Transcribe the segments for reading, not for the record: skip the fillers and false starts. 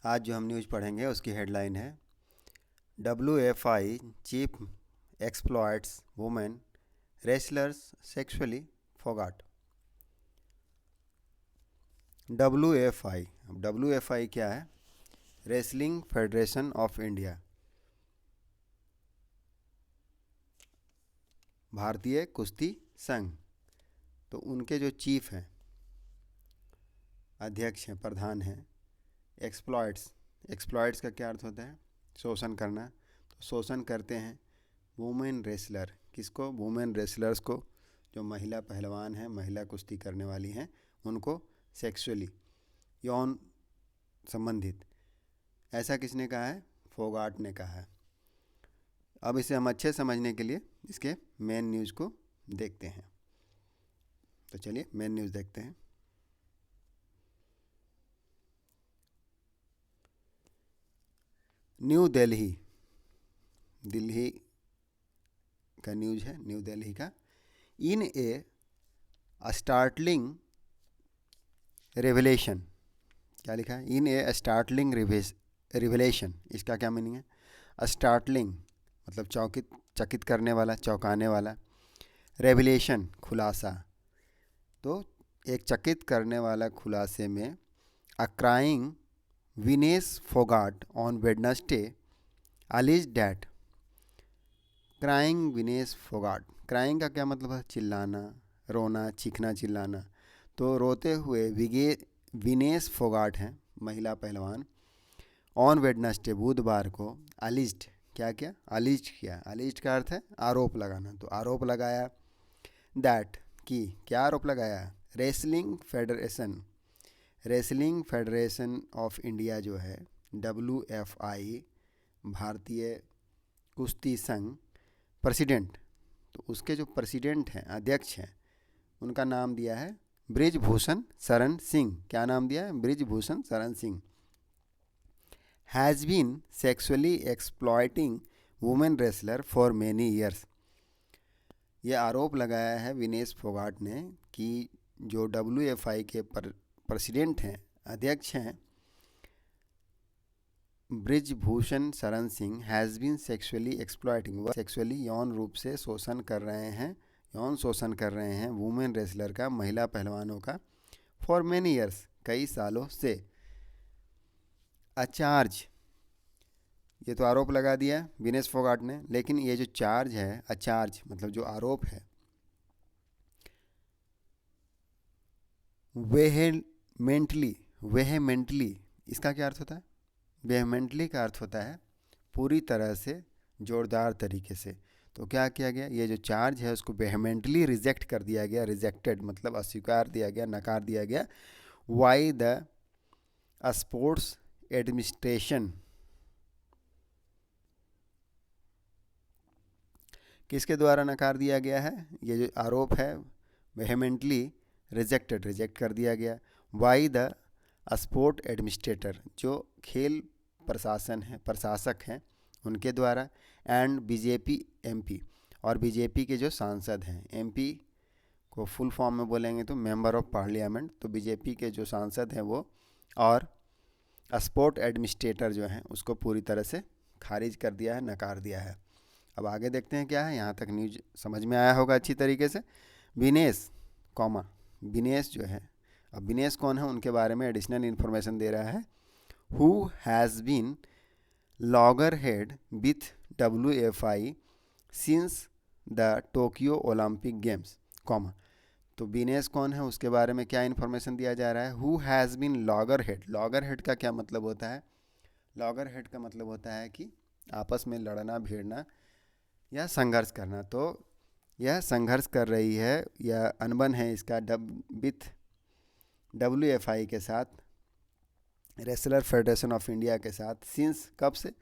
आज जो हम न्यूज़ पढ़ेंगे उसकी हेडलाइन है WFI chief exploits women wrestlers sexually Phogat. WFI, अब WFI क्या है? रेसलिंग फेडरेशन ऑफ इंडिया, भारतीय कुश्ती संघ। तो उनके जो चीफ हैं, अध्यक्ष हैं, प्रधान हैं, एक्सप्लॉइट्स का क्या अर्थ होता है? शोषण करना। तो शोषण करते हैं वुमेन रेसलर, किसको? वुमेन रेसलर्स को, जो महिला पहलवान हैं, महिला कुश्ती करने वाली हैं, उनको सेक्सुअली, यौन संबंधित। ऐसा किसने कहा है? फोगाट ने कहा है। अब इसे हम अच्छे समझने के लिए इसके मेन न्यूज़ को देखते हैं। तो चलिए मेन न्यूज़ देखते हैं। न्यू दिल्ली, दिल्ली का न्यूज़ है, न्यू दिल्ली का। इन ए स्टार्टलिंग रेवलेशन, क्या लिखा है? इन ए स्टार्टलिंग रिवलेशन, इसका क्या मीनिंग है? स्टार्टलिंग मतलब चकित करने वाला, चौंकाने वाला। रेवलेशन खुलासा, तो एक चकित करने वाला खुलासे में a crying Vinesh Phogat on Wednesday alleged that, crying Vinesh Phogat, crying का क्या मतलब है? चिल्लाना, रोना, चीखना, चिल्लाना। तो रोते हुए विनेस फोगाट हैं, महिला पहलवान, ऑन वेडनेसडे बुधवार को, अलिज्ड, क्या किया? अलिज्ड किया। अलिज्ड का अर्थ है आरोप लगाना। तो आरोप लगाया दैट, कि क्या आरोप लगाया? रेसलिंग फेडरेशन ऑफ इंडिया जो है, WFI, भारतीय कुश्ती संघ, प्रेसिडेंट, तो उसके जो प्रेसिडेंट हैं, अध्यक्ष हैं, उनका नाम दिया है बृजभूषण शरण सिंह। क्या नाम दिया है? Brij Bhushan Sharan Singh. Has been sexually exploiting women wrestler for many years. ये आरोप लगाया है विनेश फोगाट ने कि जो WFI के प्रेसिडेंट हैं, अध्यक्ष हैं, Brij Bhushan Sharan Singh, has been sexually exploiting, वह सेक्सुअली यौन रूप से शोषण कर रहे हैं, यौन शोषण कर रहे हैं वुमेन रेसलर का, महिला पहलवानों का, फॉर मेनी ईयर्स, कई सालों से। चार्ज, ये तो आरोप लगा दिया विनेश फोगाट ने, लेकिन ये जो चार्ज है, चार्ज मतलब जो आरोप है, वेहेमेंटली, इसका क्या अर्थ होता है? वेहेमेंटली का अर्थ होता है पूरी तरह से, जोरदार तरीके से। तो क्या किया गया? ये जो चार्ज है उसको वेहेमेंटली रिजेक्ट कर दिया गया। रिजेक्टेड मतलब अस्वीकार दिया गया, नकार दिया गया। वाई द स्पोर्ट्स एडमिनिस्ट्रेशन, किसके द्वारा नकार दिया गया है? ये जो आरोप है वेहेमेंटली रिजेक्ट कर दिया गया। वाई द स्पोर्ट एडमिनिस्ट्रेटर, जो खेल प्रशासन है, प्रशासक हैं, उनके द्वारा। एंड BJP MP, और BJP के जो सांसद हैं, MP को फुल फॉर्म में बोलेंगे तो मेंबर ऑफ पार्लियामेंट, तो BJP के जो सांसद हैं वो, और स्पोर्ट एडमिनिस्ट्रेटर जो हैं, उसको पूरी तरह से खारिज कर दिया है, नकार दिया है। अब आगे देखते हैं क्या है। यहाँ तक न्यूज समझ में आया होगा अच्छी तरीके से। विनेश जो है, अब विनेश कौन है, उनके बारे में एडिशनल इन्फॉर्मेशन दे रहा है। Who has been loggerhead with WFI since the Tokyo Olympic games, तो विनेश कौन है, उसके बारे में क्या इन्फॉर्मेशन दिया जा रहा है? Who has been loggerhead, loggerhead का क्या मतलब होता है? लॉगर हेड का मतलब होता है कि आपस में लड़ना, भिड़ना या संघर्ष करना। तो यह संघर्ष कर रही है, यह अनबन है इसका विथ WFI के साथ, रेसलर फेडरेशन ऑफ इंडिया के साथ, सिंस, कब से?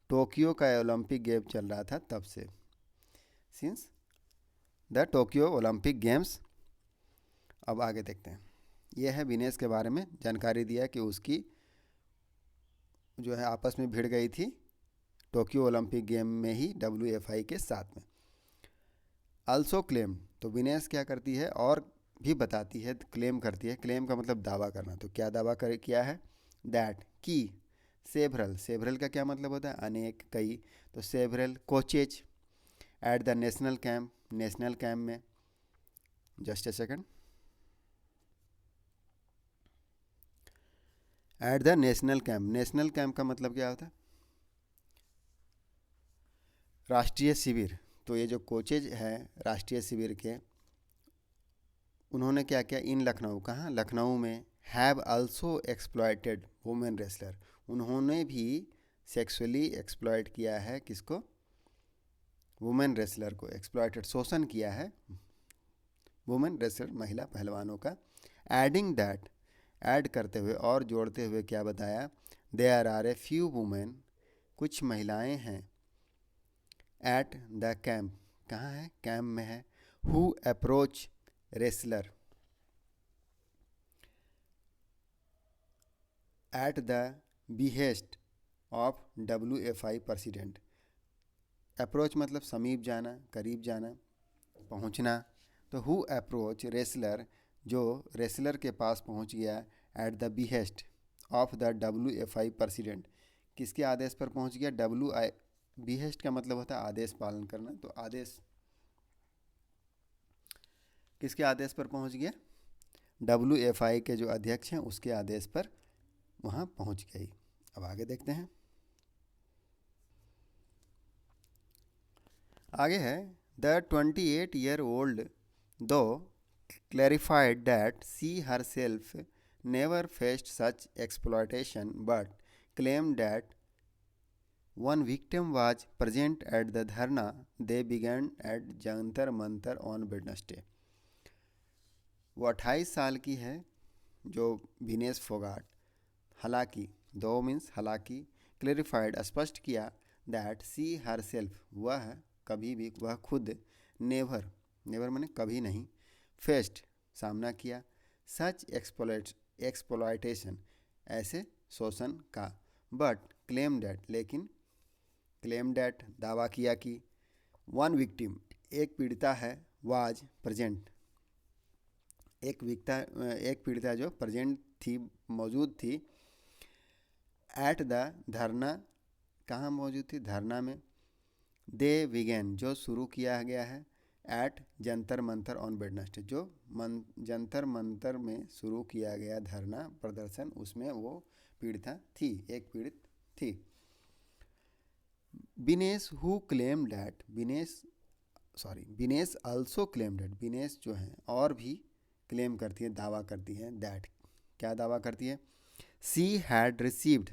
टोक्यो का ओलंपिक गेम चल रहा था तब से, since the Tokyo Olympic games. अब आगे देखते हैं। यह है विनेश के बारे में जानकारी दिया कि उसकी जो है आपस में भिड़ गई थी टोक्यो ओलंपिक गेम में ही WFI के साथ में। आल्सो क्लेम, तो विनेश क्या करती है और भी बताती है, क्लेम करती है। क्लेम का मतलब दावा करना। तो क्या दावा किया है? दैट, कि सेवरल, सेवरल का क्या मतलब होता है? अनेक, कई। तो several coaches at the national camp, national camp में, just a second, at the national camp, national camp का मतलब क्या होता है? राष्ट्रीय शिविर। तो ये जो कोचेज है राष्ट्रीय शिविर के, उन्होंने क्या किया इन लखनऊ, कहाँ? लखनऊ में, have also exploited women wrestler, उन्होंने भी सेक्सुअली एक्सप्लॉयट किया है, किसको? वुमेन रेसलर को एक्सप्लॉयटेड, शोषण किया है वुमेन रेसलर, महिला पहलवानों का। एडिंग दैट, ऐड करते हुए और जोड़ते हुए क्या बताया? There are a few women, कुछ महिलाएं हैं, एट द कैंप, कहाँ है? कैंप में है, who approach wrestler at the behest of WFI president. Approach मतलब समीप जाना, करीब जाना, पहुंचना। तो हु अप्रोच रेसलर, जो रेसलर के पास पहुंच गया, at the behest of the WFI president, किसके आदेश पर पहुंच गया? WI, बिहेस्ट का मतलब होता है आदेश पालन करना, तो आदेश, किसके आदेश पर पहुंच गया? WFI के जो अध्यक्ष हैं उसके आदेश पर वहाँ पहुँच गई। अब आगे देखते हैं, आगे है, द 28-year-old दो clarified that she herself never faced such exploitation but claimed that one victim was present at the dharna they began at Jantar Mantar on Wednesday। वो 28 साल की है जो विनेश फोगाट, हालांकि, दो मीन्स हालांकि, क्लेरिफाइड स्पष्ट किया, दैट सी हर सेल्फ, वह कभी भी, वह खुद, नेवर, नेवर मैंने कभी नहीं, फेस्ट सामना किया, सच एक्सप्लॉयटेशन ऐसे शोषण का, बट क्लेम डैट, लेकिन, क्लेम डैट दावा किया कि, वन विक्टिम एक पीड़िता है, वाज प्रेजेंट एक पीड़िता जो प्रेजेंट थी, मौजूद थी, एट द धरना, कहाँ मौजूद थी? धरना में, दे विगेन जो शुरू किया गया है, at Jantar Mantar on Wednesday जो जंतर मंतर में शुरू किया गया धरना प्रदर्शन, उसमें वो पीड़िता थी, एक पीड़ित थी। Vinesh who claim that, Vinesh also claim that, Vinesh जो है और भी क्लेम करती है, दावा करती है, दैट, क्या दावा करती है? सी हैड रिसीव्ड,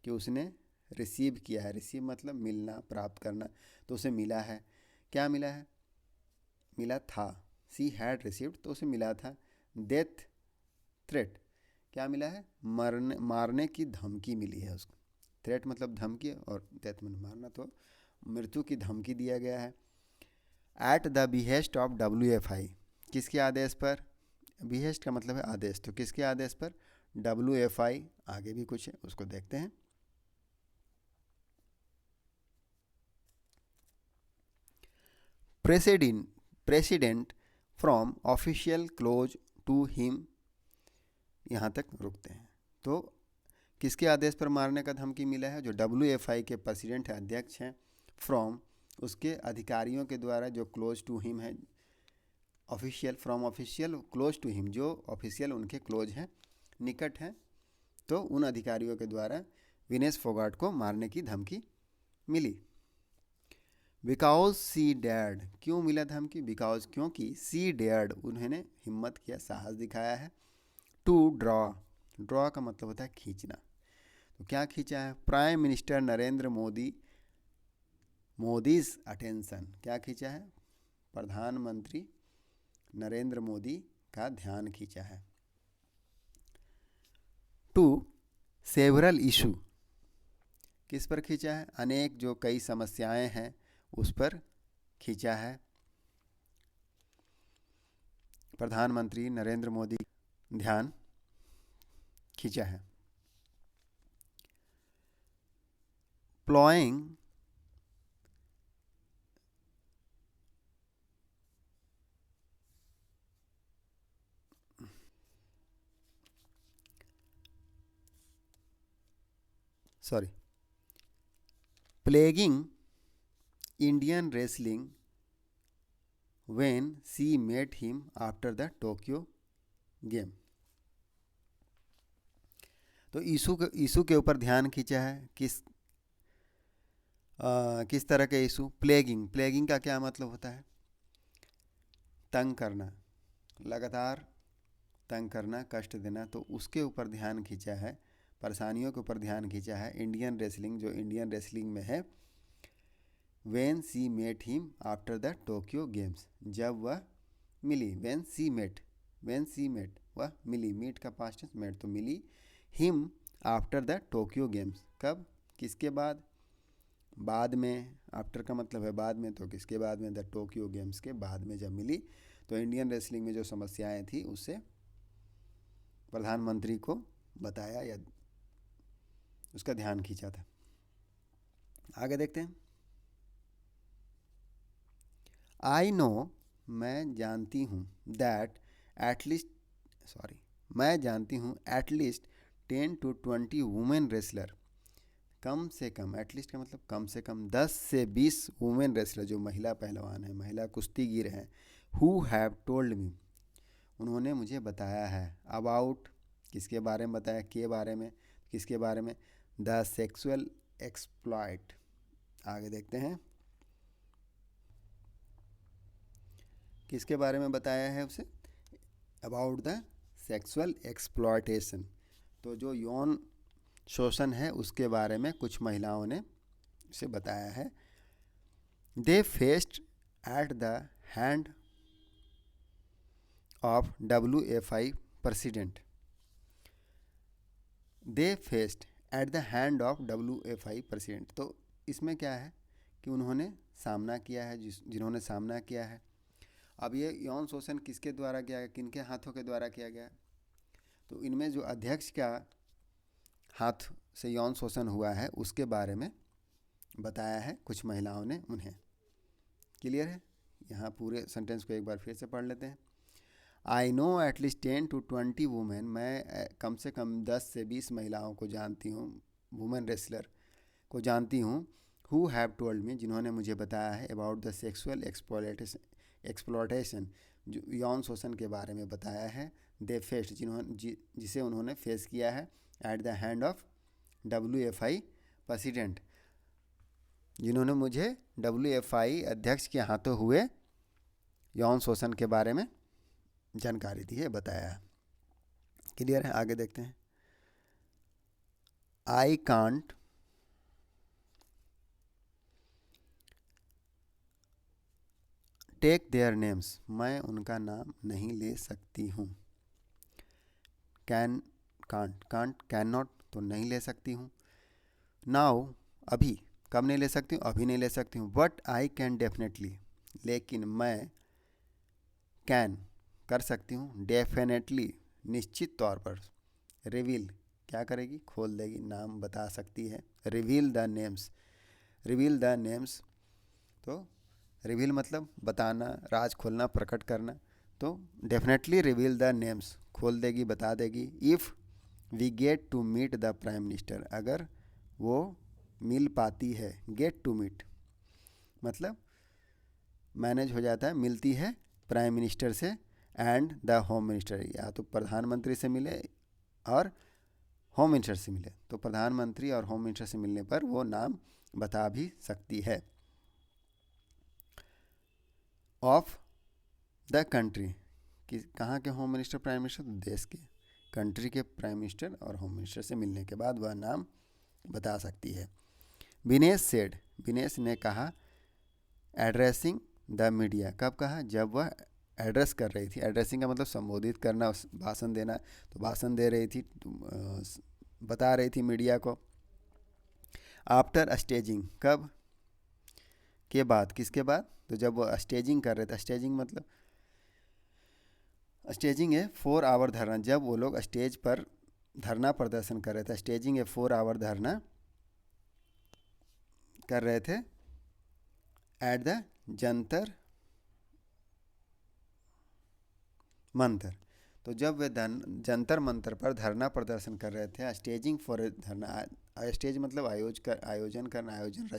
कि उसने रिसीव किया है, रिसीव मतलब मिलना, प्राप्त करना, तो उसे मिला है, क्या मिला है? मिला था, सी हैड रिसीव्ड, तो उसे मिला था, डेथ थ्रेट, क्या मिला है? मारने की धमकी मिली है उसको, थ्रेट मतलब धमकी और डेथ मतलब मारना, तो मृत्यु की धमकी दिया गया है। At the behest of WFI, किसके आदेश पर? बिहेस्ट का मतलब है आदेश, तो किसके आदेश पर? WFI, आगे भी कुछ है उसको देखते हैं। President from official close to him, यहाँ तक रुकते हैं। तो किसके आदेश पर मारने का धमकी मिला है? जो WFI के प्रेसिडेंट है, अध्यक्ष हैं, फ्रॉम उसके अधिकारियों के द्वारा, जो क्लोज टू हिम है, official, from official close to him, जो ऑफिशियल उनके क्लोज हैं, निकट हैं, तो उन अधिकारियों के द्वारा विनेश फोगाट को मारने की धमकी मिली। बिकॉज सी डैड, क्यों मिला धमकी? बिकॉज, क्योंकि, सी डैड, उन्होंने हिम्मत किया, साहस दिखाया है, टू ड्रॉ, ड्रॉ का मतलब होता है खींचना, तो क्या खींचा है? Prime minister Narendra Modi's attention, क्या खींचा है? प्रधानमंत्री नरेंद्र मोदी का ध्यान खींचा है। टू सेवरल इशू, किस पर खींचा है? अनेक जो कई समस्याएं हैं उस पर खींचा है, प्रधानमंत्री नरेंद्र मोदी ध्यान खींचा है। Ploughing, sorry, plaguing Indian wrestling when she met him after the Tokyo game. तो इशू के ऊपर ध्यान खींचा है। किस तरह के इशू? प्लेगिंग का क्या मतलब होता है? तंग करना, लगातार तंग करना, कष्ट देना। तो उसके ऊपर ध्यान खींचा है, परेशानियों के ऊपर ध्यान खींचा है इंडियन रेसलिंग, जो इंडियन रेसलिंग में है। When she met him after the Tokyo games, जब वह मिली। व्हेन सी मेट वह मिली, मीट का पास्ट टेंस, मेट तो मिली। Him after the Tokyo games, कब? किसके बाद? बाद में। आफ्टर का मतलब है बाद में, तो किसके बाद में? द टोक्यो गेम्स के बाद में जब मिली। तो इंडियन रेसलिंग में जो समस्याएं थी उससे प्रधानमंत्री को बताया या उसका ध्यान खींचा था। आगे देखते हैं। आई नो, मैं जानती हूँ, मैं जानती हूँ एटलीस्ट 10 to 20 वुमेन रेसलर, कम से कम, एटलीस्ट का मतलब कम से कम 10 से 20 वुमेन रेसलर, जो महिला पहलवान हैं, महिला कुश्तीगीर हैं। हु हैव टोल्ड मी, उन्होंने मुझे बताया है। अबाउट, किसके बारे में बताया? के बारे में, किसके बारे में? The sexual exploit. आगे देखते हैं किसके बारे में बताया है उसे? About the sexual exploitation. तो जो यौन शोषण है उसके बारे में कुछ महिलाओं ने उसे बताया है। दे faced at the hand of WFI president. They faced at the hand of WFI president. तो इसमें क्या है कि उन्होंने सामना किया है, जिन्होंने सामना किया है। अब ये यौन शोषण किसके द्वारा किया गया, किनके हाथों के द्वारा किया गया? तो इनमें जो अध्यक्ष का हाथ से यौन शोषण हुआ है उसके बारे में बताया है कुछ महिलाओं ने उन्हें। क्लियर है? यहाँ पूरे सेंटेंस को एक बार फिर से पढ़ लेते हैं। I know at least 10 to 20 women, मैं कम से कम 10 से 20 महिलाओं को जानती हूँ, वुमेन रेसलर को जानती हूँ। हु हैव टोल्ड मी, जिन्होंने मुझे बताया है। अबाउट द सेक्सुअल एक्सप्लॉयटेशन, जो यौन शोषण के बारे में बताया है। दे फेस्ट, जिसे उन्होंने फेस किया है। At the hand of WFI president, जिन्होंने मुझे WFI अध्यक्ष के हाथों हुए यौन शोषण के बारे में जानकारी दी है, बताया है। क्लियर है? आगे देखते हैं। I can't take their names, मैं उनका नाम नहीं ले सकती हूँ। कैन नॉट, तो नहीं ले सकती हूँ। नाउ, अभी, कब नहीं ले सकती हूँ? अभी नहीं ले सकती हूँ। बट आई कैन डेफिनेटली, लेकिन मैं कैन, कर सकती हूँ। डेफिनेटली, निश्चित तौर पर। रिवील, क्या करेगी? खोल देगी, नाम बता सकती है। रिवील द नेम्स, तो रिवील मतलब बताना, राज खोलना, प्रकट करना। तो डेफिनेटली रिवील द नेम्स, खोल देगी, बता देगी। If we get to meet the prime minister, अगर वो मिल पाती है। गेट टू मीट मतलब मैनेज हो जाता है, मिलती है प्राइम मिनिस्टर से एंड द होम मिनिस्टर, या तो प्रधानमंत्री से मिले और होम मिनिस्टर से मिले। तो प्रधानमंत्री और होम मिनिस्टर से मिलने पर वो नाम बता भी सकती है। ऑफ द कंट्री, कि कहाँ के होम मिनिस्टर, प्राइम मिनिस्टर? देश के, कंट्री के प्राइम मिनिस्टर और होम मिनिस्टर से मिलने के बाद वह नाम बता सकती है। विनेश सेड, विनेश ने कहा। एड्रेसिंग द मीडिया, कब कहा? जब वह एड्रेस कर रही थी। एड्रेसिंग का मतलब संबोधित करना, भाषण देना। तो भाषण दे रही थी, बता रही थी मीडिया को। आफ्टर स्टेजिंग, कब? के बाद, किसके बाद? तो जब वो स्टेजिंग कर रहे थे। स्टेजिंग मतलब, स्टेजिंग है 4 आवर धरना, जब वो लोग स्टेज पर धरना प्रदर्शन कर रहे थे। स्टेजिंग है 4 आवर धरना कर रहे थे एट द जंतर मंतर। तो जब वे जंतर मंतर पर धरना प्रदर्शन कर रहे थे, स्टेजिंग फॉर धरना, स्टेज मतलब आयोजन करना, आयोजन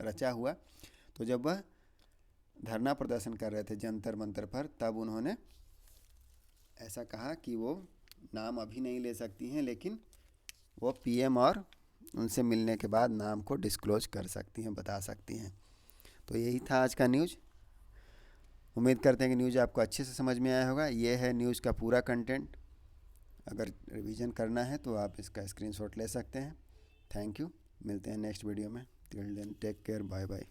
रचा हुआ। तो जब वह धरना प्रदर्शन कर रहे थे जंतर मंतर पर, तब उन्होंने ऐसा कहा कि वो नाम अभी नहीं ले सकती हैं, लेकिन वो पीएम और उनसे मिलने के बाद नाम को डिस्क्लोज कर सकती हैं, बता सकती हैं। तो यही था आज का न्यूज़। उम्मीद करते हैं कि न्यूज़ आपको अच्छे से समझ में आया होगा। ये है न्यूज़ का पूरा कंटेंट। अगर रिवीजन करना है तो आप इसका स्क्रीनशॉट ले सकते हैं। Thank you. मिलते हैं नेक्स्ट वीडियो में। Till then take care, bye bye.